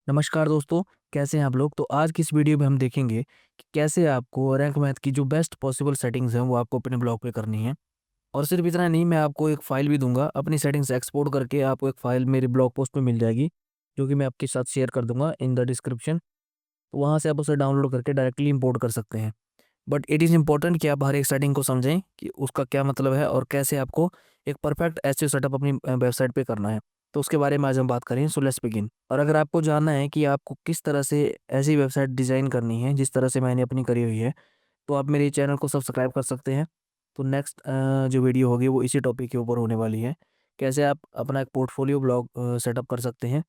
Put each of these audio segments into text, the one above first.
नमस्कार दोस्तों, कैसे हैं आप लोग? तो आज की इस वीडियो में हम देखेंगे कि कैसे आपको रैंक मैथ की जो बेस्ट पॉसिबल सेटिंग्स हैं वो आपको अपने ब्लॉग पे करनी है। और सिर्फ इतना नहीं, मैं आपको एक फ़ाइल भी दूँगा, अपनी सेटिंग्स एक्सपोर्ट करके आपको एक फ़ाइल मेरे ब्लॉग पोस्ट में मिल जाएगी, जो कि मैं आपके साथ शेयर कर दूँगा इन द डिस्क्रिप्शन। तो वहाँ से आप उसे डाउनलोड करके डायरेक्टली इम्पोर्ट कर सकते हैं। बट इट इज़ इम्पोर्टेंट कि आप हर एक सेटिंग को समझें कि उसका क्या मतलब है और कैसे आपको एक परफेक्ट एसईओ सेटअप अपनी वेबसाइट पे करना है। तो उसके बारे में आज हम बात करें, सो लेट्स बिगिन। और अगर आपको जानना है कि आपको किस तरह से ऐसी वेबसाइट डिज़ाइन करनी है जिस तरह से मैंने अपनी करी हुई है, तो आप मेरे चैनल को सब्सक्राइब कर सकते हैं। तो नेक्स्ट जो वीडियो होगी वो इसी टॉपिक के ऊपर होने वाली है, कैसे आप अपना एक पोर्टफोलियो ब्लॉग सेटअप कर सकते हैं।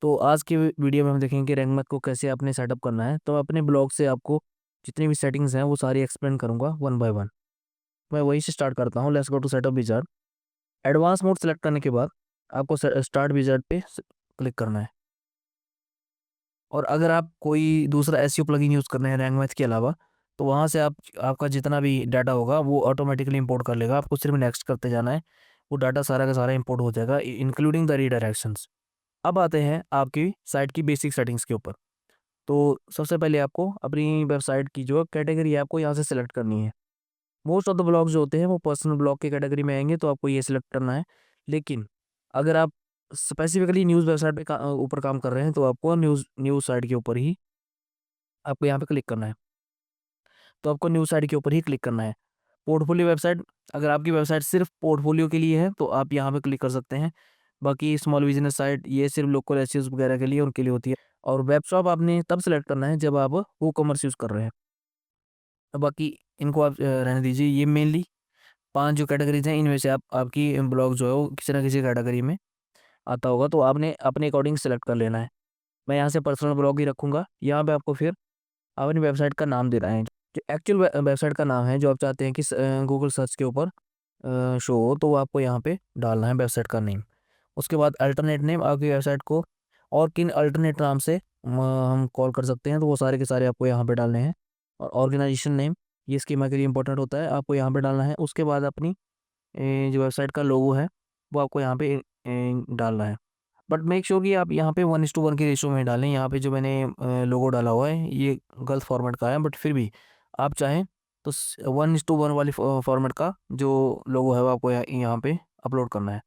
तो आज की वीडियो में हम देखेंगे कि रैंक मैथ को कैसे आपने सेटअप करना है। तो अपने ब्लॉग से आपको जितनी भी सेटिंग्स हैं वो सारी एक्सप्लेन करूँगा वन बाय वन। मैं वहीं से स्टार्ट करता हूँ। Let's go to setup wizard. Advance mode select करने के बाद आपको स्टार्ट विज़ार्ड पे क्लिक करना है। और अगर आप कोई दूसरा एसईओ प्लगइन यूज़ कर रहे हैं रैंक मैथ के अलावा, तो वहाँ से आप आपका जितना भी डाटा होगा वो ऑटोमेटिकली इंपोर्ट कर लेगा। आपको सिर्फ नेक्स्ट करते जाना है, वो डाटा सारा का सारा इंपोर्ट हो जाएगा, इंक्लूडिंग द रीडायरेक्शंस। अब आते हैं आपकी साइट की बेसिक सेटिंग्स के ऊपर। तो सबसे पहले आपको अपनी वेबसाइट की जो कैटेगरी है आपको यहाँ से सिलेक्ट करनी है। मोस्ट ऑफ द ब्लॉग जो होते हैं वो पर्सनल ब्लॉग की कैटेगरी में आएँगे, तो आपको ये सिलेक्ट करना है। लेकिन अगर आप स्पेसिफिकली न्यूज़ वेबसाइट पे ऊपर काम कर रहे हैं, तो आपको न्यूज़ न्यूज़ साइट के ऊपर ही आपको यहाँ पे क्लिक करना है। तो आपको न्यूज़ साइट के ऊपर ही क्लिक करना है। पोर्टफोलियो वेबसाइट, अगर आपकी वेबसाइट सिर्फ पोर्टफोलियो के लिए है तो आप यहाँ पे क्लिक कर सकते हैं। बाकी स्मॉल बिज़नेस साइट ये सिर्फ लोकल एसईओ वगैरह के लिए, उनके लिए होती है। और वेब शॉप आपने तब सेलेक्ट करना है जब आप वूकॉमर्स यूज़ कर रहे हैं। बाकी इनको आप रहने दीजिए। ये मेनली 5 जो कैटेगरीज़ हैं, इनमें से आप आपकी ब्लॉग जो है वो किसी न किसी कैटेगरी में आता होगा, तो आपने अपने अकॉर्डिंग सेलेक्ट कर लेना है। मैं यहाँ से पर्सनल ब्लॉग ही रखूँगा। यहाँ पे आपको फिर अपनी वेबसाइट का नाम देना है। जो एक्चुअल वेबसाइट का नाम है जो आप चाहते हैं कि गूगल सर्च के ऊपर शो हो, तो वो आपको यहाँ पे डालना है वेबसाइट का नेम। उसके बाद अल्टरनेट नेम, आपकी वेबसाइट को और किन अल्टरनेट नाम से हम कॉल कर सकते हैं, तो वो सारे के सारे आपको यहाँ पे डालने हैं। और ऑर्गेनाइजेशन नेम, ये स्कीमा के लिए इंपॉर्टेंट होता है, आपको यहाँ पे डालना है। उसके बाद अपनी जो वेबसाइट का लोगो है वो आपको यहाँ पे डालना है। बट मेक श्योर कि आप यहाँ पे 1:1 की रेशियो में डालें। यहाँ पे जो मैंने लोगो डाला हुआ है ये गलत फॉर्मेट का है, बट फिर भी आप चाहें तो 1:1 वाली फॉर्मेट का जो लोगो है वो आपको यहाँ पे अपलोड करना है।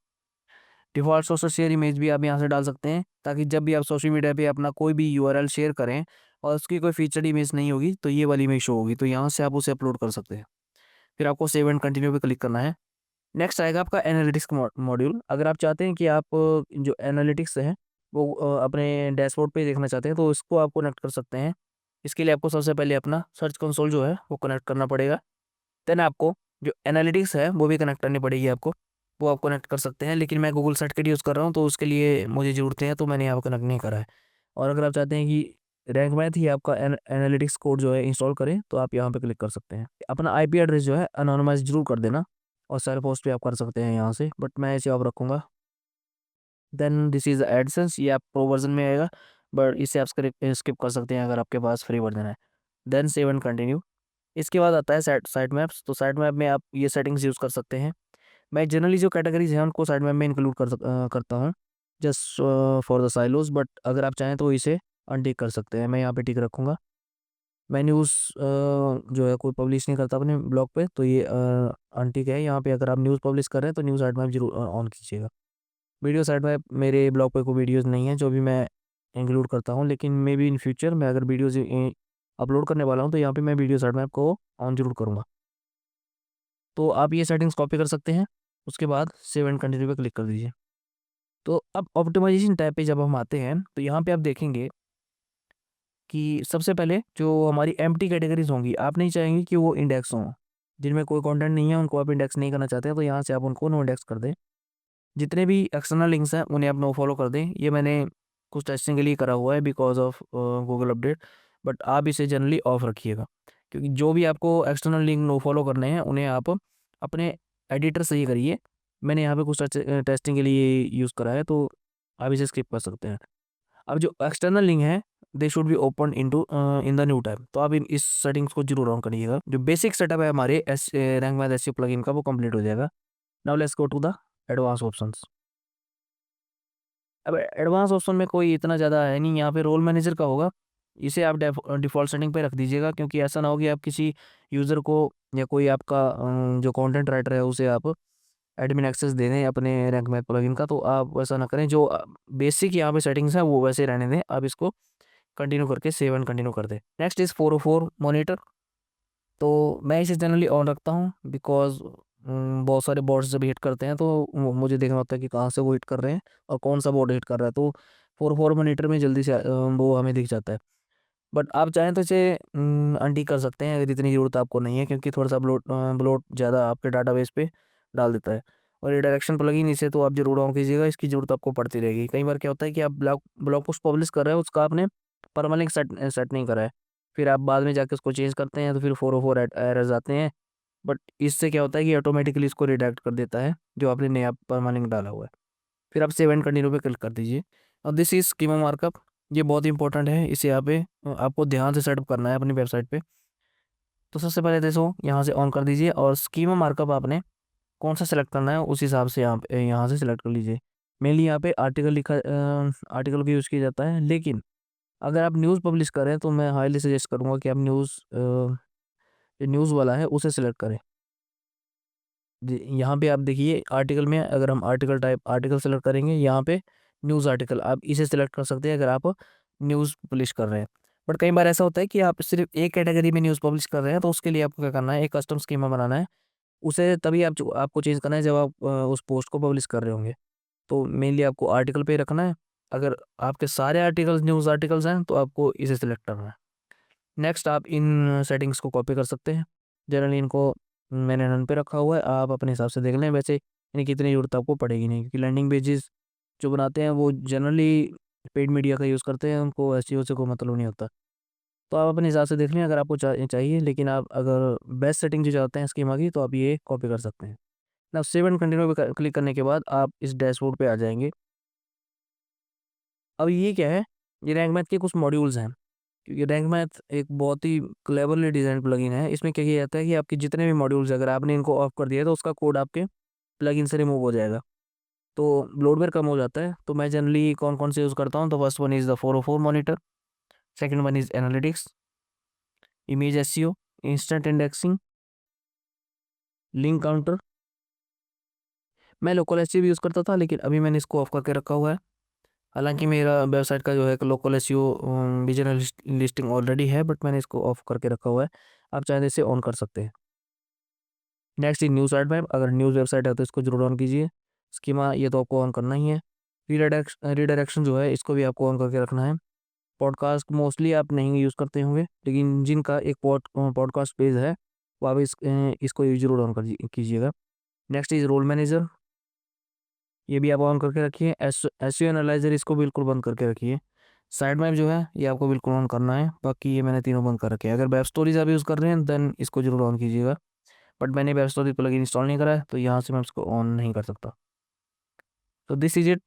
डिफ़ॉल्ट सोशल शेयर इमेज भी आप यहाँ से डाल सकते हैं, ताकि जब भी आप सोशल मीडिया पे अपना कोई भी यूआरएल शेयर करें और उसकी कोई फीचर्ड इमेज नहीं होगी, तो ये वाली इमेज शो होगी, तो यहाँ से आप उसे अपलोड कर सकते हैं। फिर आपको सेव एंड कंटिन्यू पे क्लिक करना है। नेक्स्ट आएगा आपका एनालिटिक्स मॉड्यूल। अगर आप चाहते हैं कि आप जो एनालिटिक्स है वो अपने डैशबोर्ड पे देखना चाहते हैं, तो इसको आप कनेक्ट कर सकते हैं। इसके लिए आपको सबसे पहले अपना सर्च कंसोल जो है वो कनेक्ट करना पड़ेगा। देन आपको जो एनालिटिक्स है वो भी कनेक्ट करनी पड़ेगी आपको। वो आप कनेक्ट कर सकते हैं, लेकिन मैं गूगल सर्किट यूज़ कर रहा हूँ तो उसके लिए मुझे ज़रूरत है, तो मैंने यहाँ पे कनेक्ट नहीं करा है। और अगर आप चाहते हैं कि रैंक मैथ ही आपका एनालिटिक्स कोड जो है इंस्टॉल करें, तो आप यहाँ पे क्लिक कर सकते हैं। अपना आईपी एड्रेस जो है एनोनिमाइज़ ज़रूर कर देना, और सारे पोस्ट भी आप कर सकते हैं यहाँ से, बट मैं इसे ऑफ रखूँगा। देन दिस इज़ एडसेंस, ये आप प्रो वर्ज़न में आएगा, बट इसे आप स्किप कर सकते हैं अगर आपके पास फ्री वर्ज़न है। Then save and continue. इसके बाद आता है साइट मैप्स। तो साइट मैप में आप ये सेटिंग्स यूज़ कर सकते हैं। मैं जनरली जो कैटेगरीज़ हैं उनको साइट मैप में इंक्लूड करता हूँ, just for the silos, but अगर आप चाहें तो इसे अनटिक कर सकते हैं। मैं यहाँ पे टिक रखूँगा। मैं न्यूज़ जो है कोई पब्लिश नहीं करता अपने ब्लॉग पे, तो ये अनटिक है। यहाँ पे अगर आप न्यूज़ पब्लिश कर रहे हैं तो न्यूज़ साइट मैप ज़रूर ऑन कीजिएगा। वीडियो साइट मैप, मेरे ब्लॉग पे कोई वीडियोज़ नहीं है जो भी मैं इंक्लूड करता हूँ, लेकिन मे बी इन फ्यूचर मैं अगर वीडियोज़ अपलोड करने वाला हूँ तो यहाँ पे मैं वीडियो साइट मैप को ऑन ज़रूर करूँगा। तो आप ये सेटिंग्स कॉपी कर सकते हैं। उसके बाद सेव एंड कंटिन्यू पे क्लिक कर दीजिए। तो अब ऑप्टिमाइज़ेशन टैब पे जब हम आते हैं, तो यहाँ पे आप देखेंगे कि सबसे पहले जो हमारी एम्प्टी कैटेगरीज़ होंगी, आप नहीं चाहेंगे कि वो इंडेक्स हों। जिनमें कोई कंटेंट नहीं है, उनको आप इंडेक्स नहीं करना चाहते हैं, तो यहाँ से आप उनको नो इंडेक्स कर दें। जितने भी एक्सटर्नल लिंक्स हैं, उन्हें आप नो फॉलो कर दें। ये मैंने कुछ टेस्टिंग के लिए करा हुआ है because of Google update, but आप इसे जनरली ऑफ रखिएगा। क्योंकि जो भी आपको एक्सटर्नल लिंक नो फॉलो करने हैं, उन्हें आप अपने एडिटर से ही करिए। मैंने यहाँ पे कुछ टेस्टिंग के लिए यूज़ करा है, तो आप इसे स्किप कर सकते हैं। अब जो एक्सटर्नल लिंक है, they should be open in the new tab. तो आप इन इस सेटिंग्स को ज़रूर ऑन करिएगा। जो बेसिक सेटअप है हमारे रैंक मैथ एसईओ प्लगइन का, वो कंप्लीट हो जाएगा। Now let's go to the advance options. अब एडवांस ऑप्शन में कोई इतना ज़्यादा है नहीं, यहाँ पे रोल मैनेजर का होगा। इसे आप डिफ़ॉल्ट सेटिंग पे रख दीजिएगा, क्योंकि ऐसा ना हो कि आप किसी यूज़र को या कोई आपका जो कंटेंट राइटर है उसे आप एडमिन एक्सेस दे दें अपने रैंक मैथ प्लगइन का। तो आप वैसा ना करें, जो बेसिक यहाँ पे सेटिंग्स है वो वैसे रहने दें। आप इसको कंटिन्यू करके सेव एंड कंटिन्यू कर दें। Next is 404 monitor. तो मैं इसे जनरली ऑन रखता हूँ, बिकॉज़ बहुत सारे बॉट्स जब हिट करते हैं तो मुझे देखना होता है कि कहाँ से वो हिट कर रहे हैं और कौन सा बॉट हिट कर रहा है। तो 404 मॉनिटर में जल्दी से वो हमें दिख जाता है। बट आप चाहें तो इसे अनटिक कर सकते हैं, अगर इतनी ज़रूरत आपको नहीं है, क्योंकि थोड़ा सा ब्लोट ज़्यादा आपके डाटाबेस पे डाल देता है। और रिडायरेक्शन प्लगइन इसे तो आप ज़रूर ऑन कीजिएगा, इसकी ज़रूरत आपको पड़ती रहेगी। कई बार क्या होता है कि आप ब्लॉग पोस्ट पब्लिश कर रहे हो, उसका आपने परमानेंट सेट नहीं करा है। फिर आप बाद में जाके उसको चेंज करते हैं तो फिर 404 एरर्स आते हैं। बट इससे क्या होता है कि ऑटोमेटिकली इसको रिडायरेक्ट कर देता है, जो आपने नया परमानेंट डाला हुआ है। फिर आप सेव एंड कंटिन्यू पे क्लिक कर दीजिए। और दिस इज़ स्कीमा मार्कअप। ये बहुत इंपॉर्टेंट है, इसे यहाँ पे आपको ध्यान से सेटअप करना है अपनी वेबसाइट पे। तो सबसे पहले देखो यहाँ से ऑन कर दीजिए, और स्कीमा मार्कअप आपने कौन सा सेलेक्ट करना है उस हिसाब से यहाँ से सेलेक्ट कर लीजिए। मेनली यहाँ पे आर्टिकल भी यूज़ किया जाता है, लेकिन अगर आप न्यूज़ पब्लिश करें तो मैं हाईली सजेस्ट करूँगा कि आप जो न्यूज़ वाला है उसे सेलेक्ट करें। जी, यहाँ पे आप देखिए आर्टिकल में, अगर हम आर्टिकल सेलेक्ट करेंगे, यहाँ पे न्यूज़ आर्टिकल आप इसे सेलेक्ट कर सकते हैं अगर आप न्यूज़ पब्लिश कर रहे हैं। बट कई बार ऐसा होता है कि आप सिर्फ एक कैटेगरी में न्यूज़ पब्लिश कर रहे हैं, तो उसके लिए आपको क्या करना है, एक कस्टम स्कीमा बनाना है। उसे तभी आपको चेंज करना है जब आप उस पोस्ट को पब्लिश कर रहे होंगे। तो मेनली आपको आर्टिकल पे ही रखना है। अगर आपके सारे आर्टिकल्स न्यूज़ आर्टिकल्स हैं तो आपको इसे सेलेक्ट करना है। नेक्स्ट आप इन सेटिंग्स को कॉपी कर सकते हैं। जनरली इनको मैंने रन पे रखा हुआ है, आप अपने हिसाब से देख लें। वैसे इनकी इतनी ज़रूरत आपको पड़ेगी नहीं, क्योंकि लैंडिंग पेजेस जो बनाते हैं वो जनरली पेड मीडिया का यूज़ करते हैं, उनको एसईओ से कोई मतलब नहीं होता। तो आप अपने हिसाब से देख लें अगर आपको चाहिए, लेकिन आप अगर बेस्ट सेटिंग जो चाहते हैं स्कीमा की, तो आप ये कॉपी कर सकते हैं। ना सेव एंड कंटिन्यू पे क्लिक करने के बाद आप इस डैशबोर्ड पे आ जाएँगे। अब ये क्या है, ये रैंक मैथ के कुछ मॉड्यूल्स हैं। क्योंकि रैंक मैथ एक बहुत ही क्लेवरली डिज़ाइन प्लगइन है। इसमें क्या किया जाता है कि आपके जितने भी मॉड्यूल्स अगर आपने इनको ऑफ कर दिया तो उसका कोड आपके प्लगइन से रिमूव हो जाएगा। तो ब्लोटवेयर कम हो जाता है। तो मैं जनरली कौन-कौन से यूज़ करता हूँ, तो first one is the 404 monitor, second one is analytics, image SEO, instant indexing, link counter. मैं लोकल एसईओ भी यूज़ करता था, लेकिन अभी मैंने इसको ऑफ करके रखा हुआ है। हालाँकि मेरा वेबसाइट का जो है local SEO vaginal listing already है, बट मैंने इसको ऑफ करके रखा हुआ है। आप चाहें तो इसे ऑन कर सकते हैं। Next is news sitemap. अगर न्यूज़ वेबसाइट है तो इसको जरूर ऑन कीजिए। स्कीमा ये तो आपको ऑन करना ही है। रीडायरेक्शन जो है इसको भी आपको ऑन करके रखना है। पॉडकास्ट मोस्टली आप नहीं यूज़ करते होंगे, लेकिन जिनका एक पॉडकास्ट पेज है वो आप इसको जरूर ऑन कर कीजिएगा। नेक्स्ट इज रोल मैनेजर, ये भी आप ऑन करके रखिए। एसईओ एनालाइजर इसको बिल्कुल बंद करके रखिए। साइड मैप जो है ये आपको बिल्कुल ऑन करना है, बाकी ये मैंने तीनों बंद कर रखे हैं। अगर वेब स्टोरीज आप यूज़ कर रहे हैं देन इसको जरूर ऑन कीजिएगा। बट मैंने वेब स्टोरी प्लगइन इंस्टॉल नहीं करा है, तो यहाँ से मैं उसको ऑन नहीं कर सकता। तो दिस इज इट।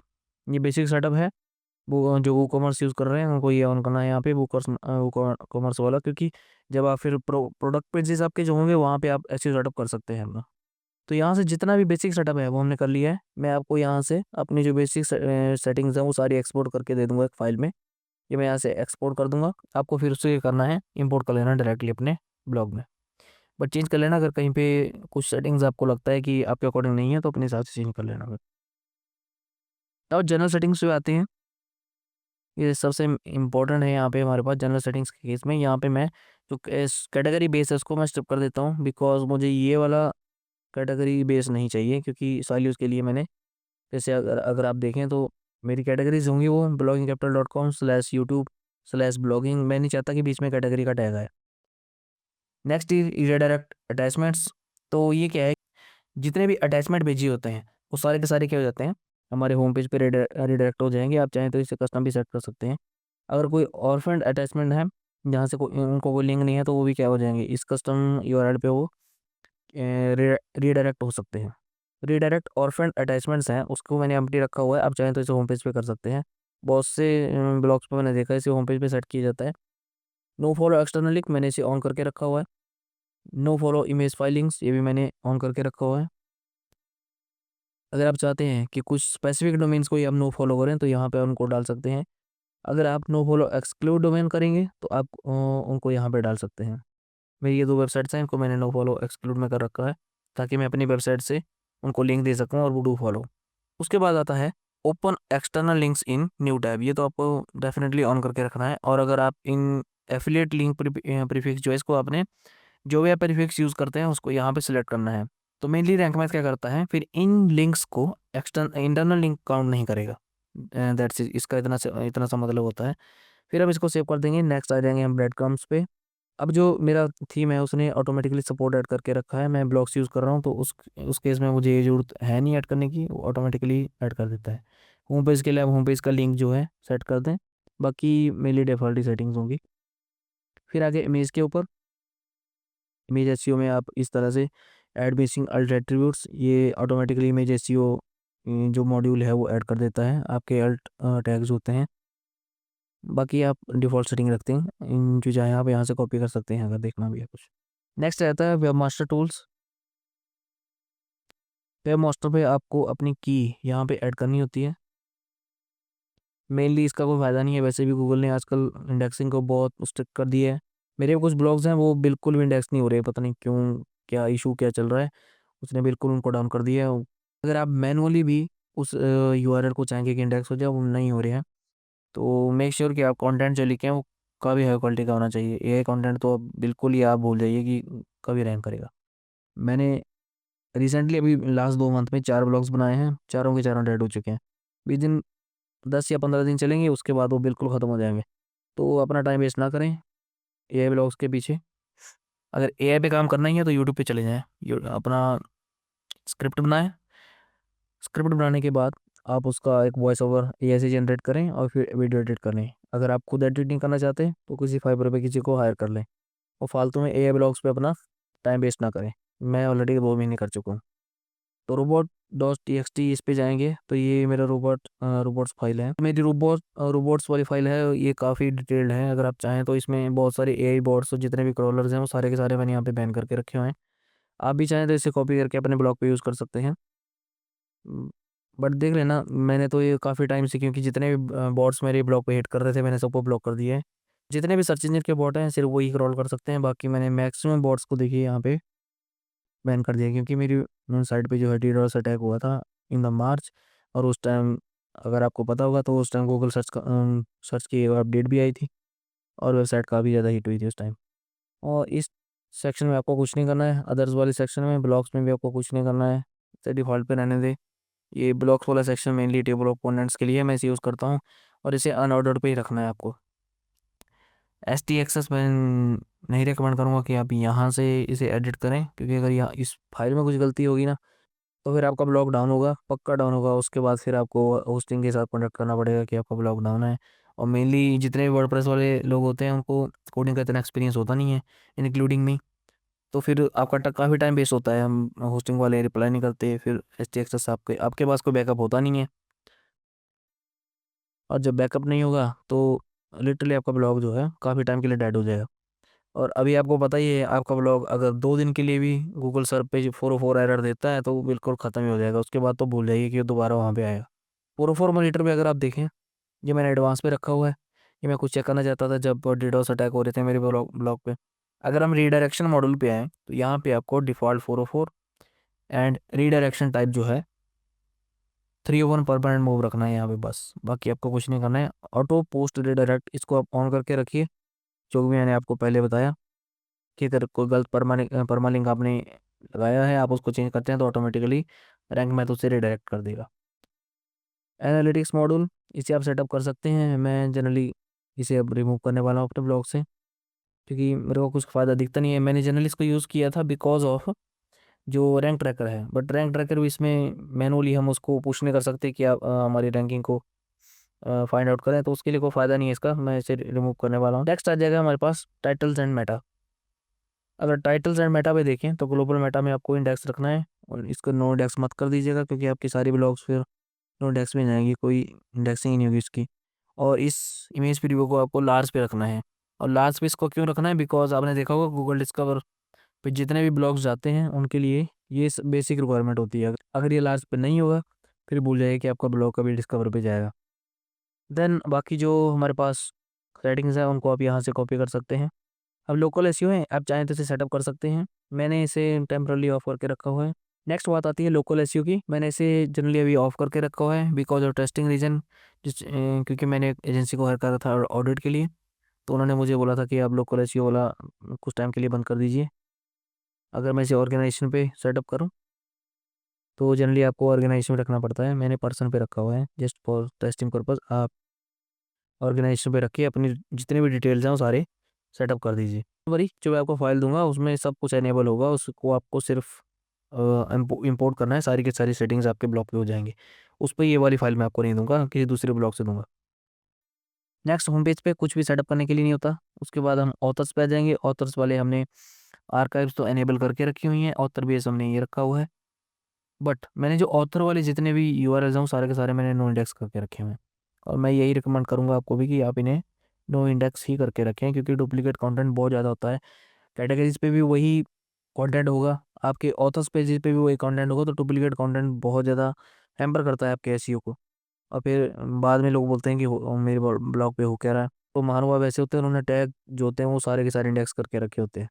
ये बेसिक सेटअप है। वो जो वूकॉमर्स यूज़ कर रहे हैं उनको ये ऑन करना है यहाँ पे, वूकॉमर्स वाला, क्योंकि जब आप फिर प्रोडक्ट पेजेस आपके जो होंगे वहाँ पे आप ऐसे सेटअप कर सकते हैं अपना। तो यहाँ से जितना भी बेसिक सेटअप है वो हमने कर लिया है। मैं आपको यहाँ से अपनी जो बेसिक सेटिंग्स हैं वो सारी एक्सपोर्ट करके दे दूंगा एक फाइल में। ये मैं यहाँ से एक्सपोर्ट कर दूंगा। आपको फिर उससे ये करना है, इंपोर्ट कर लेना डायरेक्टली अपने ब्लॉग में। बट चेंज कर लेना, अगर कहीं पे कुछ सेटिंग्स आपको लगता है कि आपके अकॉर्डिंग नहीं है तो अपने हिसाब से चेंज कर लेना। और जनरल सेटिंग्स जो आती हैं ये सबसे इम्पोर्टेंट है यहाँ पे हमारे पास। जनरल सेटिंग्स के केस में यहाँ पे मैं जो कैटेगरी बेस है उसको मैं स्टिप कर देता हूँ, बिकॉज मुझे ये वाला कैटेगरी बेस नहीं चाहिए। क्योंकि सॉइल यूज़ के लिए मैंने, जैसे अगर अगर आप देखें तो मेरी कैटेगरीज होंगी वो bloggingcapital.com/youtube/blogging। मैं नहीं चाहता कि बीच में कैटेगरी का टैग आए। Next is redirect attachments. तो ये क्या है, जितने भी अटैचमेंट भेजे होते हैं वो सारे के सारे क्या हो जाते हैं, हमारे होम पेज पे रिडायरेक्ट हो जाएंगे। आप चाहें तो इसे कस्टम भी सेट कर सकते हैं। अगर कोई ऑर्फेंड अटैचमेंट है जहाँ से उनको कोई लिंक नहीं है, तो वो भी क्या हो जाएंगे, इस कस्टम यूआरएल पे वो रीडायरेक्ट हो सकते हैं। रीडायरेक्ट ऑर्फेंड अटैचमेंट्स हैं उसको मैंने एम्प्टी रखा हुआ है। आप चाहें तो इसे होम पेज पे कर सकते हैं। बहुत से ब्लॉग्स पे मैंने देखा है इसे होम पेज पे सेट किया जाता है। नो फॉलो एक्सटर्नल लिंक मैंने इसे ऑन करके रखा हुआ है। नो फॉलो इमेज फाइलिंग्स ये भी मैंने ऑन करके रखा हुआ है। अगर आप चाहते हैं कि कुछ स्पेसिफिक डोमेन्स को ही आप नो फॉलो करें तो यहाँ पे उनको डाल सकते हैं। अगर आप नो फॉलो एक्सक्लूड डोमेन करेंगे तो आप उनको यहाँ पे डाल सकते हैं। मेरी ये 2 वेबसाइट्स हैं, इनको मैंने नो फॉलो एक्सक्लूड में कर रखा है ताकि मैं अपनी वेबसाइट से उनको लिंक दे सकूँ और वो डू फॉलो। उसके बाद आता है open external links in new tab. ये तो आपको डेफिनेटली ऑन करके रखना है। और अगर आप इन एफिलिएट लिंक प्रीफिक्स जो है इसको आपने जो भी आप प्रीफिक्स यूज़ करते हैं उसको यहाँ पे सिलेक्ट करना है। तो मेनली रैंक मैथ क्या करता है, फिर इन लिंक्स को इंटरनल लिंक काउंट नहीं करेगा। दैट्स इसका इतना सा मतलब होता है। फिर हम इसको सेव कर देंगे। नेक्स्ट आ जाएंगे हम ब्रेड क्रम्स पे। अब जो मेरा थीम है उसने ऑटोमेटिकली सपोर्ट ऐड करके रखा है। मैं ब्लॉक्स यूज़ कर रहा हूँ तो उस केस में मुझे ये ज़रूरत है नहीं ऐड करने की, वो ऑटोमेटिकली ऐड कर देता है। होम पेज के लिए आप होम पेज का लिंक जो है सेट कर दें, बाकी मेनली डिफ़ॉल्ट ही सेटिंग्स होंगी। फिर आगे इमेज के ऊपर, इमेज एसईओ में आप इस तरह से ऐड बेसिंग अल्ट एट्रीब्यूट्स, ये ऑटोमेटिकली इमेज एसईओ जो मॉड्यूल है वो ऐड कर देता है, आपके अल्ट टैग्स होते हैं। बाकी आप डिफ़ॉल्ट सेटिंग रखते हैं, इन जो चाहें आप यहाँ से कॉपी कर सकते हैं अगर देखना भी है कुछ। नेक्स्ट रहता है web master tools. Web master पे आपको अपनी की यहाँ पे ऐड करनी होती है। मेनली इसका कोई फ़ायदा नहीं है, वैसे भी गूगल ने आजकल इंडेक्सिंग को बहुत स्ट्रिक्ट कर दिया है। मेरे कुछ ब्लॉग्स हैं वो बिल्कुल भी इंडेक्स नहीं हो रहे, पता नहीं क्यों, क्या इशू क्या चल रहा है, उसने बिल्कुल उनको डाउन कर दिया है। अगर आप मैनुअली भी उस यूआरएल को चाहेंगे कि इंडेक्स हो जाए, वो नहीं हो रहे हैं, तो मेक श्योर कि आप कंटेंट जो लिखें वो काफ़ी हाई क्वालिटी का होना चाहिए। एआई कंटेंट तो अब बिल्कुल ही आप भूल जाइए कि कभी रैंक करेगा। मैंने रिसेंटली अभी लास्ट 2 मंथ में 4 ब्लॉग्स बनाए हैं, चारों के चारों डेड हो चुके हैं। विदिन 10 या 15 दिन चलेंगे, उसके बाद वो बिल्कुल ख़त्म हो जाएँगे। तो अपना टाइम वेस्ट ना करें एआई ब्लॉग्स के पीछे। अगर एआई पे काम करना ही है तो यूट्यूब पे चले जाएँ, अपना स्क्रिप्ट बनाएँ। स्क्रिप्ट बनाने के बाद आप उसका एक वॉइस ओवर एआई से जनरेट करें और फिर वीडियो एडिट कर लें। अगर आप खुद एडिट नहीं करना चाहते तो किसी फाइवर पे किसी को हायर कर लें और फालतू में एआई ब्लॉग्स पे अपना टाइम वेस्ट ना करें। मैं ऑलरेडी 2 महीने कर चुका हूँ। तो रोबोट डॉट टीएक्सटी इस पे जाएंगे तो ये मेरा रोबोट्स फाइल है। मेरी रोबोट्स वाली फाइल है, ये काफ़ी डिटेल्ड है। अगर आप चाहें तो इसमें बहुत सारे एआई बॉट्स और जितने भी क्रॉलर्स हैं वो सारे के सारे मैंने यहाँ पे बैन करके रखे हुए हैं। आप भी चाहें तो इसे कॉपी करके अपने ब्लॉग पे यूज़ कर सकते हैं। बट देख लेना, मैंने तो ये काफ़ी टाइम से, क्योंकि जितने भी बॉट्स मेरे ब्लॉग पे हिट कर रहे थे मैंने सबको ब्लॉक कर दिया है। जितने भी सर्च इंजन के बॉट हैं सिर्फ वही क्रॉल कर सकते हैं, बाकी मैंने मैक्सिमम बॉट्स को देखिए यहाँ पे बैन कर दिया। क्योंकि मेरी साइट पे जो है डीडोस अटैक हुआ था इन द मार्च, और उस टाइम अगर आपको पता होगा तो उस टाइम गूगल सर्च की अपडेट भी आई थी और वेबसाइट काफ़ी ज़्यादा हिट हुई थी उस टाइम। और इस सेक्शन में आपको कुछ नहीं करना है, अदर्स वाले सेक्शन में ब्लॉग्स में भी आपको कुछ नहीं करना है, इसे डिफ़ॉल्ट पे रहने दें। ये ब्लॉक्स वाला section mainly table of components के लिए मैं इसे यूज़ करता हूँ और इसे अनऑर्डर्ड पे ही रखना है आपको। एसटी एक्सेस मैं नहीं रिकमेंड करूँगा कि आप यहाँ से इसे एडिट करें, क्योंकि अगर यहाँ इस फाइल में कुछ गलती होगी ना तो फिर आपका ब्लॉग डाउन होगा, पक्का डाउन होगा। उसके बाद फिर आपको होस्टिंग के साथ कॉन्टैक्ट करना पड़ेगा कि आपका ब्लॉग डाउन है। और मेनली जितने भी वर्डप्रेस वाले लोग होते हैं उनको कोडिंग का इतना एक्सपीरियंस होता नहीं है, इंक्लूडिंग मी। तो फिर आपका काफ़ी टाइम वेस्ट होता है, हम होस्टिंग वाले रिप्लाई नहीं करते, फिर एसटी एक्सेस आपके आपके पास कोई बैकअप होता नहीं है। और जब बैकअप नहीं होगा तो लिटरली आपका ब्लॉग जो है काफ़ी टाइम के लिए डेड हो जाएगा। और अभी आपको पता ही है, आपका ब्लॉग अगर 2 दिन के लिए भी गूगल सर्च पे 404 एरर देता है तो वो बिल्कुल ख़त्म ही हो जाएगा। उसके बाद तो भूल जाइए कि वो दोबारा वहाँ पे आएगा। 404 मॉनिटर पे अगर आप देखें, ये मैंने एडवांस पे रखा हुआ है। ये मैं कुछ चेक करना चाहता था जब डीडोस अटैक हो रहे थे मेरे ब्लॉग पे। अगर हम रीडायरेक्शन मॉडल पे आएँ तो यहाँ पे आपको डिफ़ॉल्ट 404 एंड रीडायरेक्शन टाइप जो है 301 परमानेंट मूव रखना है यहाँ पे बस। बाकी आपको कुछ नहीं करना है। ऑटो पोस्ट रीडायरेक्ट इसको आप ऑन करके रखिए, जो भी मैंने आपको पहले बताया कि अगर कोई गलत परमालिंक आपने लगाया है, आप उसको चेंज करते हैं तो ऑटोमेटिकली रैंक मैथ उसे रिडायरेक्ट कर देगा। एनालिटिक्स मॉड्यूल इसे आप सेटअप कर सकते हैं। मैं जनरली इसे अब रिमूव करने वाला हूँ अपने ब्लॉग से, क्योंकि मेरे को कुछ फ़ायदा दिखता नहीं है। मैंने जनरली इसको यूज़ किया था बिकॉज ऑफ जो रैंक ट्रैकर है, बट रैंक ट्रैकर भी इसमें मैनुअली हम उसको पुश नहीं कर सकते कि आप हमारी रैंकिंग को फाइंड आउट करें, तो उसके लिए कोई फ़ायदा नहीं है इसका। मैं इसे रिमूव करने वाला हूँ। नेक्स्ट आ जाएगा हमारे पास टाइटल्स एंड मेटा। अगर टाइटल्स एंड मेटा पे देखें तो ग्लोबल मेटा में आपको इंडेक्स रखना है और इसको नो इंडेक्स मत कर दीजिएगा, क्योंकि आपकी सारी ब्लॉग्स फिर नो इंडेक्स में जाएंगी, कोई इंडेक्सिंग ही नहीं होगी इसकी। और इस इमेज प्रीव्यू को आपको लार्ज पे रखना है। और लार्ज पे इसको क्यों रखना है, बिकॉज आपने देखा होगा गूगल डिस्कवर पे जितने भी ब्लॉग्स जाते हैं उनके लिए ये बेसिक रिक्वायरमेंट होती है। अगर ये लास्ट पे नहीं होगा फिर भूल जाइए कि आपका ब्लॉग कभी डिस्कवर पे जाएगा। देन बाकी जो हमारे पास सेटिंग्स है उनको आप यहाँ से कॉपी कर सकते हैं। अब लोकल एसईओ है, आप चाहें तो इसे सेटअप कर सकते हैं। मैंने इसे टेम्परली ऑफ करके रखा हुआ है। नेक्स्ट बात आती है लोकल एसईओ की। मैंने इसे जनरली अभी ऑफ करके रखा हुआ है बिकॉज ऑफ टेस्टिंग रीजन, क्योंकि मैंने एक एजेंसी को हायर करा था ऑडिट के लिए। तो उन्होंने मुझे बोला था कि आप लोकल एसईओ वाला कुछ टाइम के लिए बंद कर दीजिए। अगर मैं इसे ऑर्गेनाइजेशन पे सेटअप करूँ तो जनरली आपको ऑर्गेनाइजेशन में रखना पड़ता है। मैंने पर्सन पे रखा हुआ है जस्ट फॉर टेस्टिंग पर्पज़। आप ऑर्गेनाइजेशन पे रखिए, अपनी जितने भी डिटेल्स हैं वो सारे सेटअप कर दीजिए। वही जो मैं आपको फाइल दूंगा उसमें सब कुछ एनेबल होगा, उसको आपको सिर्फ इंपोर्ट करना है, सारी की सारी सेटिंग्स आपके ब्लॉग पे हो जाएंगे। उस पर ये वाली फाइल मैं आपको नहीं दूंगा, किसी दूसरे ब्लॉग से दूंगा। नेक्स्ट होम पेज पे कुछ भी सेटअप करने के लिए नहीं होता। उसके बाद हम ऑथर्स पे आ जाएंगे। ऑथर्स वाले हमने आर्काइव्स तो एनेबल करके रखी हुई हैं, ऑथर बेस हमने ये रखा हुआ है। बट मैंने जो ऑथर वाले जितने भी यूआरएल्स हैं सारे के सारे मैंने नो इंडेक्स करके रखे हुए हैं। और मैं यही रिकमेंड करूँगा आपको भी कि आप इन्हें नो इंडेक्स ही करके रखें, क्योंकि डुप्लीकेट कंटेंट बहुत ज़्यादा होता है। कैटेगरीज पे भी वही कंटेंट होगा, आपके ऑथर्स पेजेस पे भी वही कंटेंट होगा, तो डुप्लीकेट कंटेंट बहुत ज़्यादा हैम्पर करता है आपके एसईओ को। और फिर बाद में लोग बोलते हैं कि मेरे ब्लॉग पे हो क्या रहा है। तो महानुभाव ऐसे होते हैं, उन्होंने टैग जो होते हैं वो सारे के सारे इंडेक्स करके रखे होते हैं।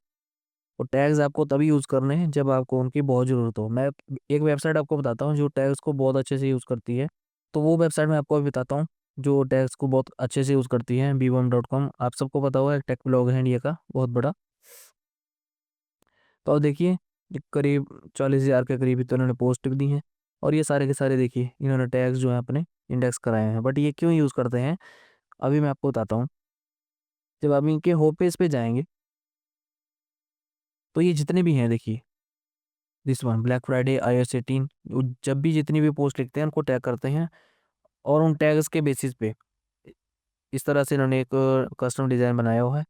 और टैग्स आपको तभी यूज़ करने हैं जब आपको उनकी बहुत ज़रूरत हो। मैं एक वेबसाइट आपको बताता हूँ जो टैग्स को बहुत अच्छे से यूज़ करती है। तो वो वेबसाइट मैं आपको अभी बताता हूँ जो टैग्स को बहुत अच्छे से यूज़ करती है, b1.com। आप सबको पता होगा, एक टेक ब्लॉग है इंडिया का बहुत बड़ा। तो अब देखिए, ये करीब 40,000 के करीब तो इन्होंने पोस्ट भी दी हैं। और ये सारे के सारे देखिए इन्होंने टैग्स जो हैं अपने इंडेक्स कराए हैं। बट ये क्यों यूज़ करते हैं अभी मैं आपको बताता हूँ। जब आप इनके होम पेज पे जाएंगे तो ये जितने भी हैं देखिए, this one black Friday iOS 18, जब भी जितनी भी पोस्ट लिखते हैं उनको टैग करते हैं। और उन टैग्स के बेसिस पे इस तरह से इन्होंने एक कस्टम डिज़ाइन बनाया हुआ है।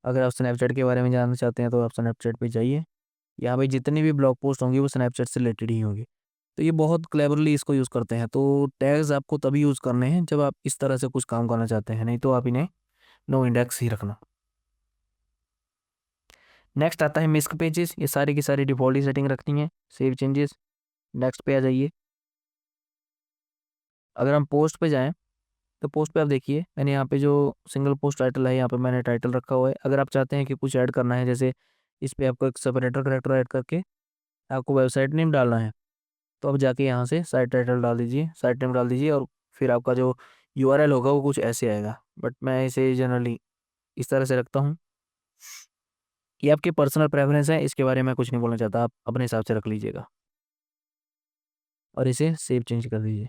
अगर आप स्नैपचैट के बारे में जानना चाहते हैं तो आप स्नैपचैट पे जाइए। यहाँ पे जितनी भी ब्लॉग पोस्ट होंगी वो स्नैपचैट से रिलेटेड ही होंगी। तो ये बहुत क्लेवरली इसको यूज़ करते हैं। तो टैग्स आपको तभी यूज़ करने हैं जब आप इस तरह से कुछ काम करना चाहते हैं, नहीं तो आप इन्हें नो इंडेक्स ही रखना। नेक्स्ट आता है मिस्क पेजेस। ये सारी की सारी डिफ़ॉल्ट ही सेटिंग रखनी है। सेव चेंजेस, नेक्स्ट पे आ जाइए। अगर हम पोस्ट पे जाएँ तो पोस्ट पे आप देखिए मैंने यहाँ पे जो सिंगल पोस्ट टाइटल है यहाँ पे मैंने टाइटल रखा हुआ है। अगर आप चाहते हैं कि कुछ ऐड करना है, जैसे इस पे आपको एक सेपरेटर कैरेक्टर ऐड करके आपको वेबसाइट नेम डालना है, तो आप जाके यहाँ से साइट टाइटल डाल दीजिए, साइट नेम डाल दीजिए और फिर आपका जो यूआरएल होगा वो कुछ ऐसे आएगा। बट मैं इसे जनरली इस तरह से रखता हूँ। ये आपके पर्सनल प्रेफरेंस है, इसके बारे में कुछ नहीं बोलना चाहता, आप अपने हिसाब से रख लीजिएगा। और इसे सेव चेंज कर दीजिए।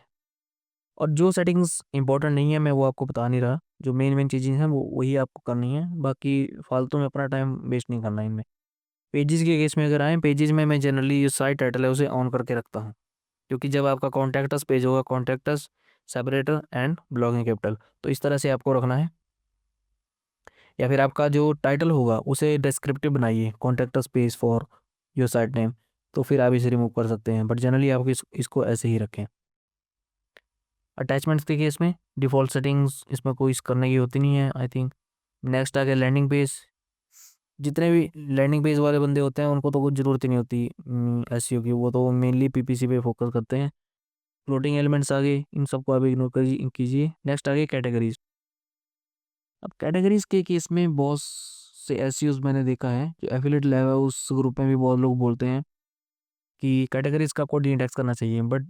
और जो सेटिंग्स इंपॉर्टेंट नहीं है मैं वो आपको बता नहीं रहा, जो मेन मेन चीज़ें हैं वो वही आपको करनी है, बाकी फालतू में अपना टाइम वेस्ट नहीं करना है इनमें। पेजेस के केस में अगर आए, पेजेस में मैं जनरली जो साइट टाइटल है उसे ऑन करके रखता हूँ, क्योंकि जब आपका कॉन्टैक्टस पेज होगा, contacts, separator and blogging capital, तो इस तरह से आपको रखना है। या फिर आपका जो टाइटल होगा उसे डिस्क्रिप्टिव बनाइए, contacts page for your site name, तो फिर आप इसे रिमूव कर सकते हैं। बट जनरली आप इसको ऐसे ही रखें। अटैचमेंट्स के केस में डिफ़ॉल्ट सेटिंग्स इसमें कोई करने की होती नहीं है आई थिंक। नेक्स्ट आ गया लैंडिंग पेज। जितने भी लैंडिंग पेज वाले बंदे होते हैं उनको तो कुछ ज़रूरत ही नहीं होती एसईओ की, वो तो मेनली पीपीसी पे फोकस करते हैं। फ्लोटिंग एलिमेंट्स आ गए, इन सबको आप इग्नोर कीजिए। नेक्स्ट आ गई कैटेगरीज। अब कैटेगरीज के केस में बहुत से एसईओज मैंने देखा है जो एफिलिएट लेवल उस ग्रुप में भी बहुत लोग बोलते हैं कि कैटेगरीज का कोड इंडेक्स करना चाहिए। बट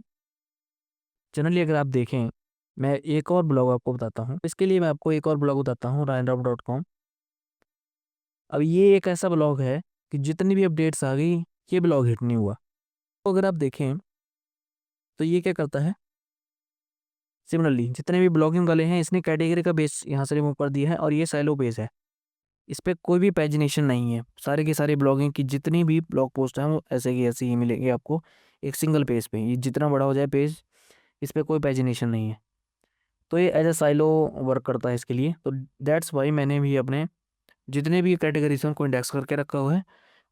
जनरली अगर आप देखें, मैं एक और ब्लॉग आपको बताता हूँ, इसके लिए मैं आपको एक और ब्लॉग बताता हूँ, ryanrob.com। अब ये एक ऐसा ब्लॉग है कि जितनी भी अपडेट्स आ गई ये ब्लॉग हिट नहीं हुआ। तो अगर आप देखें तो ये क्या करता है, सिमिलरली जितने भी ब्लॉगिंग वाले हैं इसने कैटेगरी का बेस यहाँ से रिमूव कर दिया है और ये साइलो बेस है। इस पर कोई भी पैजिनेशन नहीं है। सारे के सारे ब्लॉगिंग की जितनी भी ब्लॉग पोस्ट हैं वो ऐसे की ऐसे ही मिलेंगे आपको एक सिंगल पेज पे। ये जितना बड़ा हो जाए पेज, इस पर कोई पैजिनेशन नहीं है। तो ये एज ए साइलो वर्क करता है इसके लिए। तो दैट्स वाई मैंने भी अपने जितने भी कैटेगरीज हैं उनको इंडेक्स करके रखा हुआ है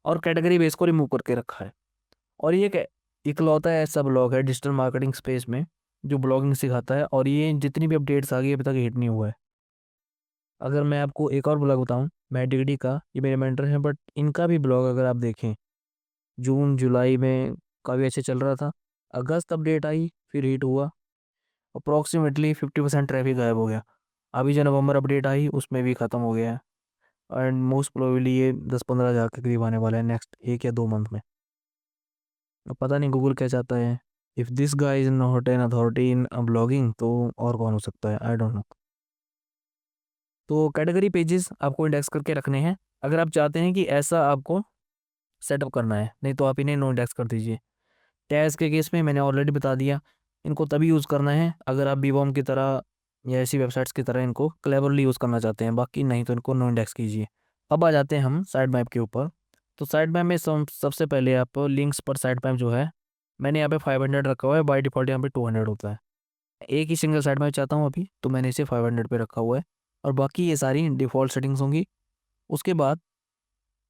और कैटेगरी बेस को रिमूव करके रखा है। और ये एक इकलौता ऐसा ब्लॉग है डिजिटल मार्केटिंग स्पेस में जो ब्लॉगिंग सिखाता है, और ये जितनी भी अपडेट्स आ गई अभी तक हिट नहीं हुआ है। अगर मैं आपको एक और ब्लॉग बताऊं, मैट डिग्री का, ये मेरे मेंटर हैं, बट इनका भी ब्लॉग अगर आप देखें जून जुलाई में काफ़ी अच्छे चल रहा था। अगस्त अपडेट आई, फिर हीट हुआ, अप्रॉक्सीमेटली 50% ट्रैफिक गायब हो गया। अभी जो नवंबर अपडेट आई उसमें भी ख़त्म हो गया है एंड मोस्ट प्रोबेबली ये 10-15 हज़ार के करीब आने वाला है नेक्स्ट 1 या 2 मंथ में। अब पता नहीं गूगल क्या चाहता है। If this guy is not an authority in blogging, तो और कौन हो सकता है, आई डोंट नो। तो कैटेगरी पेजेस आपको इंडेक्स करके रखने हैं अगर आप चाहते हैं कि ऐसा आपको सेटअप करना है, नहीं तो आप इन्हें नो इंडेक्स कर दीजिए। टैग्स के केस में मैंने ऑलरेडी बता दिया, इनको तभी यूज़ करना है अगर आप बीबॉम की तरह या ऐसी वेबसाइट्स की तरह इनको क्लेवरली यूज़ करना चाहते हैं, बाकी नहीं तो इनको नो इंडेक्स कीजिए। अब आ जाते हैं हम साइड मैप के ऊपर। तो साइड मैप में सबसे पहले आप लिंक्स पर साइड मैप जो है मैंने यहाँ पे 500 रखा हुआ है, बाय डिफ़ॉल्ट यहाँ पे 200 होता है। एक ही सिंगल साइड मैप चाहता हूँ अभी, तो मैंने इसे 500 पे रखा हुआ है और बाकी ये सारी डिफ़ॉल्ट सेटिंग्स होंगी। उसके बाद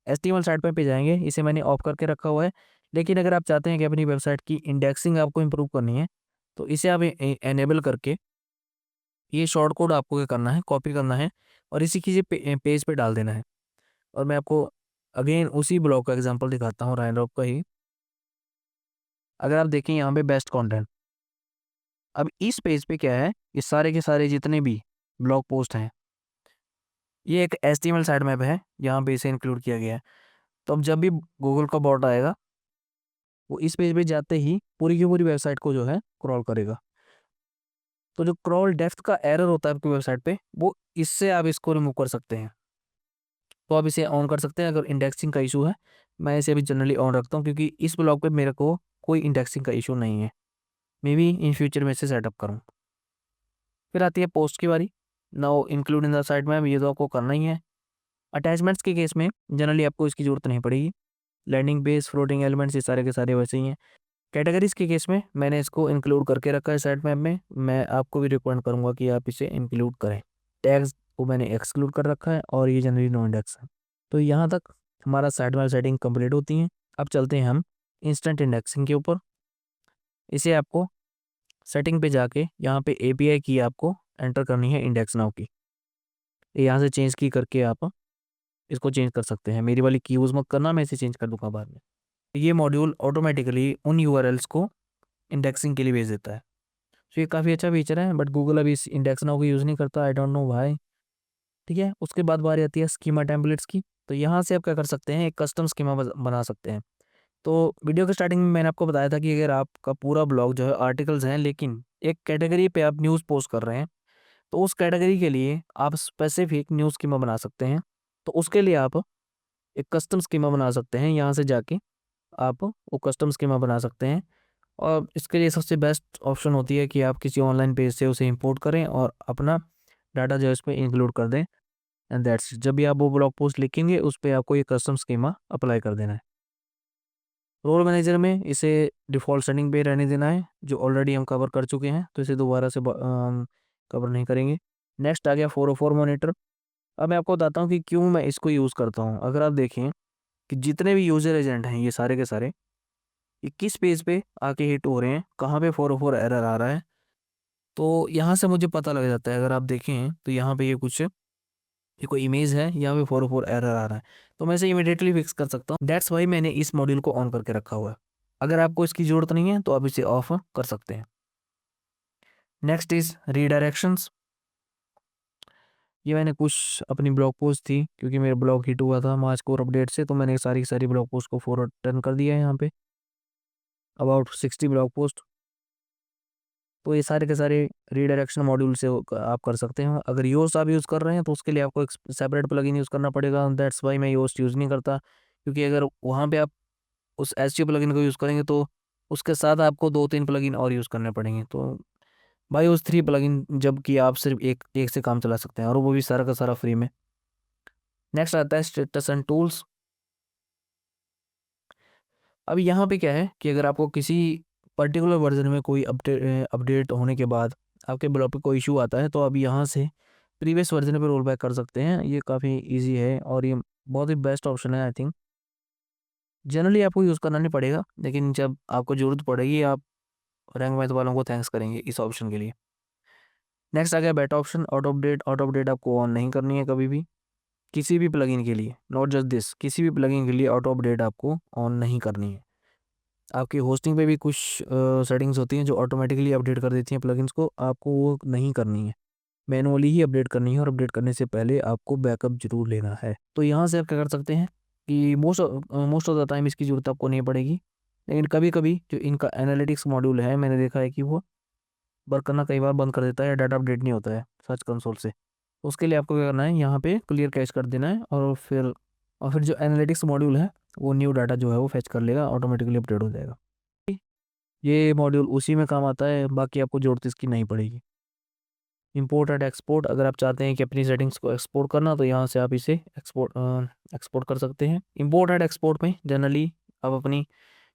एचटीएमएल साइड मैप पे जाएंगे, इसे मैंने ऑफ करके रखा हुआ है। लेकिन अगर आप चाहते हैं कि अपनी वेबसाइट की इंडेक्सिंग आपको इम्प्रूव करनी है, तो इसे आप एनेबल करके ये शॉर्ट कोड आपको क्या करना है, कॉपी करना है और इसी की पेज पे डाल देना है। और मैं आपको अगेन उसी ब्लॉग का एग्जांपल दिखाता हूँ, राइनरॉप का ही। अगर आप देखें यहाँ पे बेस्ट कंटेंट, अब इस पेज पे क्या है, ये सारे के सारे जितने भी ब्लॉग पोस्ट हैं, ये एक एचटीएमएल साइड मैप है, यहाँ पे इसे इंक्लूड किया गया है। तो अब जब भी गूगल का बॉट आएगा, वो इस पेज पे जाते ही पूरी की पूरी वेबसाइट को जो है क्रॉल करेगा। तो जो क्रॉल डेप्थ का एरर होता है आपकी वेबसाइट पे, वो इससे आप इसको रिमूव कर सकते हैं। तो आप इसे ऑन कर सकते हैं अगर इंडेक्सिंग का इशू है। मैं इसे अभी जनरली ऑन रखता हूँ क्योंकि इस ब्लॉग पे मेरे को कोई इंडेक्सिंग का इशू नहीं है। मे बी इन फ्यूचर में इसे सेटअप करूँ। फिर आती है पोस्ट की बारी। Now include in the site map, ये तो आपको करना ही है। अटैचमेंट्स के केस में जनरली आपको इसकी ज़रूरत नहीं पड़ेगी। लैंडिंग पेज, फ्लोटिंग एलिमेंट्स, ये सारे के सारे वैसे ही हैं। कैटेगरीज़ के केस में मैंने इसको इंक्लूड करके रखा है साइट मैप में। मैं आपको भी रिकमेंड करूँगा कि आप इसे इंक्लूड करें। टैग्स को मैंने एक्सक्लूड कर रखा है और ये जनरली नो इंडेक्स है। तो यहाँ तक हमारा साइट मैप सेटिंग कंप्लीट होती हैं। अब चलते हैं हम इंस्टेंट इंडेक्सिंग के ऊपर। इसे आपको सेटिंग पे जाके यहाँ पे एपीआई की आपको एंटर करनी है इंडेक्स नाउ की। यहाँ से चेंज की करके आप इसको चेंज कर सकते हैं। मेरी वाली की यूज़ मत करना, मैं इसे चेंज कर दूँगा बाद में। ये मॉड्यूल ऑटोमेटिकली उन यूआरएल्स को इंडेक्सिंग के लिए भेज देता है। तो ये काफ़ी अच्छा फीचर है, बट गूगल अभी इस इंडेक्स नाउ को यूज़ नहीं करता, आई डोंट नो व्हाई। ठीक है, उसके बाद बारी आती है स्कीमा टेम्पलेट्स की। तो यहाँ से आप क्या कर सकते हैं, एक कस्टम स्कीमा बना सकते हैं। तो वीडियो के स्टार्टिंग में मैंने आपको बताया था कि अगर आपका पूरा ब्लॉग जो है आर्टिकल्स हैं, लेकिन एक कैटेगरी पे आप न्यूज़ पोस्ट कर रहे हैं, तो उस कैटेगरी के लिए आप स्पेसिफिक न्यूज़ स्कीमा बना सकते हैं। तो उसके लिए आप एक कस्टम स्कीमा बना सकते हैं। यहाँ से जाके आप वो कस्टम स्कीमा बना सकते हैं और इसके लिए सबसे बेस्ट ऑप्शन होती है कि आप किसी ऑनलाइन पेज से उसे इंपोर्ट करें और अपना डाटा जो है इसमें इंक्लूड कर दें एंड दैट्स इट। जब भी आप वो ब्लॉग पोस्ट लिखेंगे उस पे आपको ये कस्टम स्कीमा अप्लाई कर देना है। रोल मैनेजर में इसे डिफ़ॉल्ट सेटिंग पे रहने देना है, जो ऑलरेडी हम कवर कर चुके हैं, तो इसे दोबारा से कवर नहीं करेंगे। नेक्स्ट आ गया 404 मॉनिटर। अब मैं आपको बताता हूँ कि क्यों मैं इसको यूज़ करता हूँ। अगर आप देखें कि जितने भी यूज़र एजेंट हैं ये सारे के सारे, ये किस पेज पे आके हिट हो रहे हैं, कहाँ पे 404 एरर आ रहा है, तो यहाँ से मुझे पता लग जाता है। अगर आप देखें तो यहाँ पे ये कोई इमेज है, यहाँ पे 404 एरर आ रहा है, तो मैं इसे इमीडिएटली फिक्स कर सकता हूँ। दैट्स वाई मैंने इस मॉड्यूल को ऑन करके रखा हुआ है। अगर आपको इसकी ज़रूरत नहीं है तो आप इसे ऑफ कर सकते हैं। Next is redirections. ये मैंने कुछ अपनी ब्लॉग पोस्ट थी, क्योंकि मेरा ब्लॉग हिट हुआ था मार्च कोर अपडेट से, तो मैंने सारी की सारी ब्लॉग पोस्ट को फॉरवर्ड टर्न कर दिया है यहाँ पे, अबाउट 60 ब्लॉग पोस्ट। तो ये सारे के सारे रीडायरेक्शन मॉड्यूल से आप कर सकते हैं। अगर योस्ट आप यूज़ कर रहे हैं तो उसके लिए आपको एक सेपरेट प्लगइन यूज़ करना पड़ेगा। दैट्स वाई मैं योस्ट यूज़ नहीं करता, क्योंकि अगर वहाँ पे आप उस एसईओ प्लगइन को यूज़ करेंगे तो उसके साथ आपको 2-3 प्लगइन और यूज़ करने पड़ेंगे। तो बाय उस 3 प्लगइन, जबकि आप सिर्फ एक एक से काम चला सकते हैं और वो भी सारा का सारा फ्री में। नेक्स्ट आता है स्टेटस एंड टूल्स। अब यहाँ पे क्या है कि अगर आपको किसी पर्टिकुलर वर्जन में कोई अपडेट होने के बाद आपके ब्लॉग पे कोई इशू आता है, तो आप यहाँ से प्रीवियस वर्जन पे रोल बैक कर सकते हैं। ये काफ़ी इजी है और ये बहुत ही बेस्ट ऑप्शन है। आई थिंक जनरली आपको यूज़ करना नहीं पड़ेगा, लेकिन जब आपको ज़रूरत पड़ेगी आप रैंक मैथ वालों को थैंक्स करेंगे इस ऑप्शन के लिए। नेक्स्ट आ गया बेटा option, auto update. Auto update आपको ऑन नहीं करनी है कभी भी। किसी भी प्लगइन के लिए, नॉट जस्ट दिस, किसी भी प्लगइन के लिए ऑटो अपडेट आपको ऑन नहीं करनी है। आपकी होस्टिंग पे भी कुछ सेटिंग्स होती हैं जो ऑटोमेटिकली अपडेट कर देती हैं प्लगइन्स को, आपको वो नहीं करनी है, मैनुअली ही अपडेट करनी है। और अपडेट करने से पहले आपको बैकअप जरूर लेना है। तो यहाँ से आप क्या कर सकते हैं कि मोस्ट ऑफ द टाइम इसकी ज़रूरत आपको नहीं पड़ेगी, लेकिन कभी कभी जो इनका एनालिटिक्स मॉड्यूल है, मैंने देखा है कि वो वर्क करना कई बार बंद कर देता है या डाटा अपडेट नहीं होता है सर्च कंसोल से। उसके लिए आपको क्या करना है, यहाँ पे क्लियर कैश कर देना है, और फिर जो एनालिटिक्स मॉड्यूल है वो न्यू डाटा जो है वो फैच कर लेगा, ऑटोमेटिकली अपडेट हो जाएगा। ये मॉड्यूल उसी में काम आता है, बाकी आपको जरूरत इसकी नहीं पड़ेगी। इंपोर्ट एंड एक्सपोर्ट, अगर आप चाहते हैं कि अपनी सेटिंग्स को एक्सपोर्ट करना, तो यहाँ से आप इसे एक्सपोर्ट कर सकते हैं। इंपोर्ट एंड एक्सपोर्ट में जनरली आप अपनी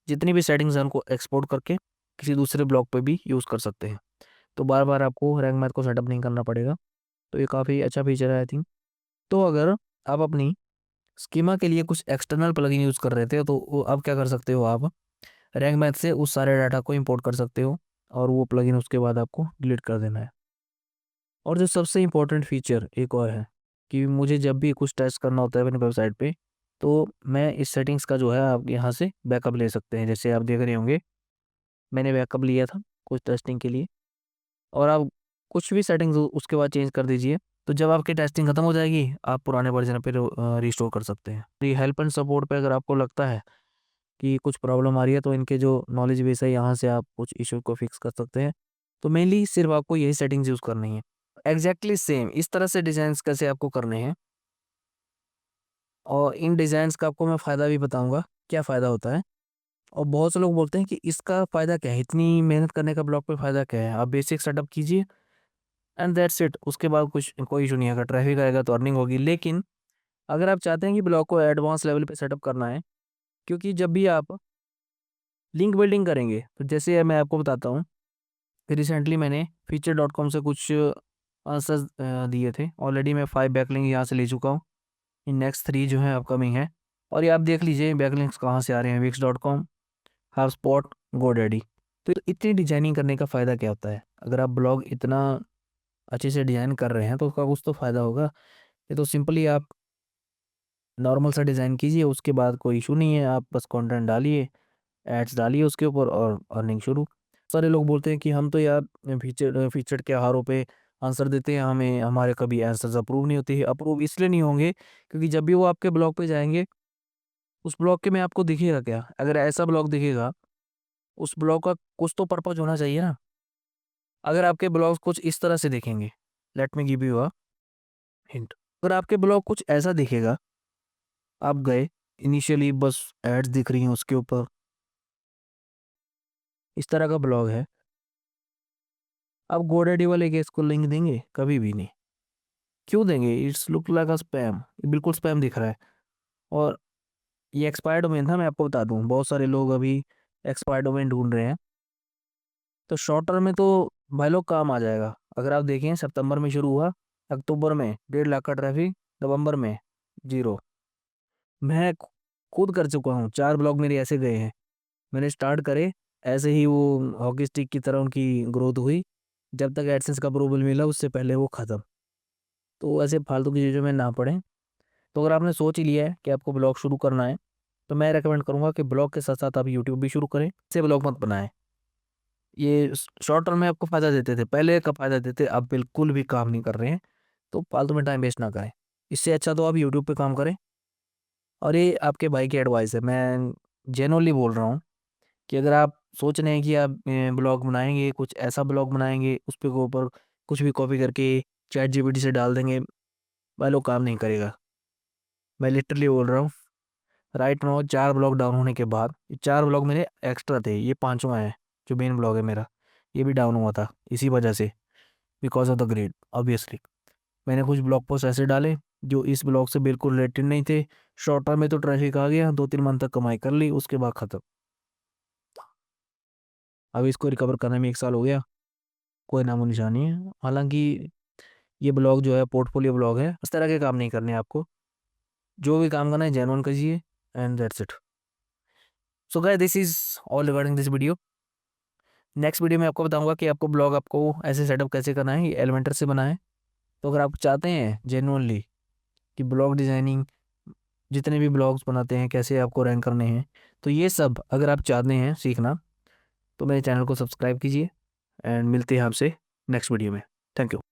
जितनी भी सेटिंग्स हैं उनको एक्सपोर्ट करके किसी दूसरे ब्लॉग पे भी यूज़ कर सकते हैं। तो बार बार आपको रैंक मैथ को सेटअप नहीं करना पड़ेगा। तो ये काफ़ी अच्छा फीचर है आई थिंक। तो अगर आप अपनी स्कीमा के लिए कुछ एक्सटर्नल प्लगइन यूज़ कर रहे थे, तो आप क्या कर सकते हो, आप रैंक मैथ से उस सारे डाटा को इंपोर्ट कर सकते हो, और वो प्लगइन उसके बाद आपको डिलीट कर देना है। और जो सबसे इम्पोर्टेंट फीचर एक और है कि मुझे जब भी कुछ टेस्ट करना होता है अपनी वेबसाइट पे, तो मैं इस सेटिंग्स का जो है आप यहाँ से बैकअप ले सकते हैं। जैसे आप देख रहे होंगे मैंने बैकअप लिया था कुछ टेस्टिंग के लिए, और आप कुछ भी सेटिंग्स उसके बाद चेंज कर दीजिए। तो जब आपकी टेस्टिंग खत्म हो जाएगी, आप पुराने वर्जन पे रिस्टोर कर सकते हैं। तो ये हेल्प एंड सपोर्ट पे अगर आपको लगता है कि कुछ प्रॉब्लम आ रही है, तो इनके जो नॉलेज बेस है यहाँ से आप कुछ इशू को फिक्स कर सकते हैं। तो मेनली सिर्फ आपको यही सेटिंग्स यूज़ करनी है। एग्जैक्टली सेम इस तरह से डिज़ाइंस कैसे आपको करने हैं, और इन डिज़ाइंस का आपको मैं फ़ायदा भी बताऊंगा क्या फ़ायदा होता है। और बहुत से लोग बोलते हैं कि इसका फ़ायदा क्या है, इतनी मेहनत करने का ब्लॉग पे फ़ायदा क्या है, आप बेसिक सेटअप कीजिए एंड दैट्स इट, उसके बाद कुछ कोई इशू नहीं आएगा, ट्रैफिक आएगा तो अर्निंग होगी। लेकिन अगर आप चाहते हैं कि ब्लॉग को एडवांस लेवल पे सेटअप करना है, क्योंकि जब भी आप लिंक बिल्डिंग करेंगे, तो जैसे मैं आपको बताता हूँ, रिसेंटली मैंने फीचर.com से कुछ आंसर्स दिए थे। ऑलरेडी मैं 5 बैकलिंक यहाँ से ले चुका हूँ, इन नेक्स्ट 3 जो हैं अपकमिंग है। और ये आप देख लीजिए बैकलिंक्स कहाँ से आ रहे हैं, wix.com, HubSpot, GoDaddy। तो इतनी डिजाइनिंग करने का फ़ायदा क्या होता है, अगर आप ब्लॉग इतना अच्छे से डिज़ाइन कर रहे हैं तो उसका कुछ तो फ़ायदा होगा। ये तो सिंपली आप नॉर्मल सा डिज़ाइन कीजिए, उसके बाद कोई इशू नहीं है, आप बस कंटेंट डालिए, एड्स डालिए उसके ऊपर और अर्निंग शुरू। सारे लोग बोलते हैं कि हम तो यार फीचर के आहारों पे आंसर देते हैं, हमें हमारे कभी आंसर्स अप्रूव नहीं होते हैं। अप्रूव इसलिए नहीं होंगे क्योंकि जब भी वो आपके ब्लॉग पे जाएँगे, उस ब्लॉग के में आपको दिखेगा क्या? अगर ऐसा ब्लॉग दिखेगा, उस ब्लॉग का कुछ तो पर्पज़ होना चाहिए ना। अगर आपके ब्लॉग्स कुछ इस तरह से दिखेंगे, let me give you a hint. अगर आपके ब्लॉग कुछ ऐसा दिखेगा, आप गए, इनिशियली बस एड्स दिख रही हैं उसके ऊपर, इस तरह का ब्लॉग है, आप गोडैडी वाले केस को लिंक देंगे? कभी भी नहीं। क्यों देंगे? It's look like a spam, बिल्कुल स्पैम दिख रहा है। और ये एक्सपायर्ड डोमेन था, मैं आपको बता दूँ, बहुत सारे लोग अभी एक्सपायर्ड डोमेन ढूँढ रहे हैं। तो शॉर्ट टर्म में तो भाई लोग काम आ जाएगा। अगर आप देखें सितंबर में शुरू हुआ, अक्टूबर में 1.5 लाख का ट्रैफिक, नवंबर में 0। मैं खुद कर चुका हूँ, 4 ब्लॉग मेरे ऐसे गए हैं। मैंने स्टार्ट करे, ऐसे ही वो हॉकी स्टिक की तरह उनकी ग्रोथ हुई। जब तक एडसेंस का अप्रूवल मिला उससे पहले वो ख़त्म। तो ऐसे फालतू की चीज़ों में ना पड़ें। तो अगर आपने सोच ही लिया है कि आपको ब्लॉग शुरू करना है, तो मैं रेकमेंड करूँगा कि ब्लॉग के साथ साथ आप यूट्यूब भी शुरू करें। इससे ब्लॉग मत बनाएं। ये शॉर्ट टर्म में आपको फ़ायदा देते थे, पहले का फ़ायदा देते, अब बिल्कुल भी काम नहीं कर रहे हैं। तो फालतू में टाइम वेस्ट ना करें। इससे अच्छा तो आप यूट्यूब पे काम करें। और ये आपके भाई की एडवाइस है, मैं जेन्युइनली बोल रहा हूँ कि अगर आप सोच रहे हैं कि आप ब्लॉग बनाएँगे, कुछ ऐसा ब्लॉग बनाएँगे, उस पे के ऊपर कुछ भी कॉपी करके चैट जीपीटी से डाल देंगे, भाई लोग काम नहीं करेगा। मैं लिटरली बोल रहा हूँ। राइट नाउ 4 ब्लॉग डाउन होने के बाद, ये 4 ब्लॉग मेरे एक्स्ट्रा थे, ये 5वाँ है, जो मेन ब्लॉग है मेरा, ये भी डाउन हुआ था इसी वजह से, because of the grade obviously. मैंने कुछ ब्लॉग पोस्ट ऐसे डाले जो इस ब्लॉग से बिल्कुल रिलेटेड नहीं थे। शॉर्ट टर्म में तो ट्रैफिक आ गया, 2-3 मंथ तक कमाई कर ली, उसके बाद खत्म। अब इसको रिकवर करने में 1 साल हो गया, कोई नामो-निशान नहीं है। हालाँकि ये ब्लॉग जो है पोर्टफोलियो ब्लॉग है, इस तरह के काम नहीं करने आपको। जो भी काम करना है जेन्युइन कीजिए and that's it. So guys this is all regarding this video. Next video में आपको बताऊँगा कि आपको ब्लॉग आपको ऐसे सेटअप कैसे करना है, ये एलिमेंटर से बनाएँ। तो अगर आप चाहते हैं जेन्युइनली कि ब्लॉग डिज़ाइनिंग, जितने भी ब्लॉग्स बनाते हैं कैसे आपको रैंक करने हैं। तो ये सब अगर आप चाहते हैं सीखना तो मेरे चैनल को सब्सक्राइब कीजिए एंड मिलते हैं आपसे नेक्स्ट वीडियो में। Thank you.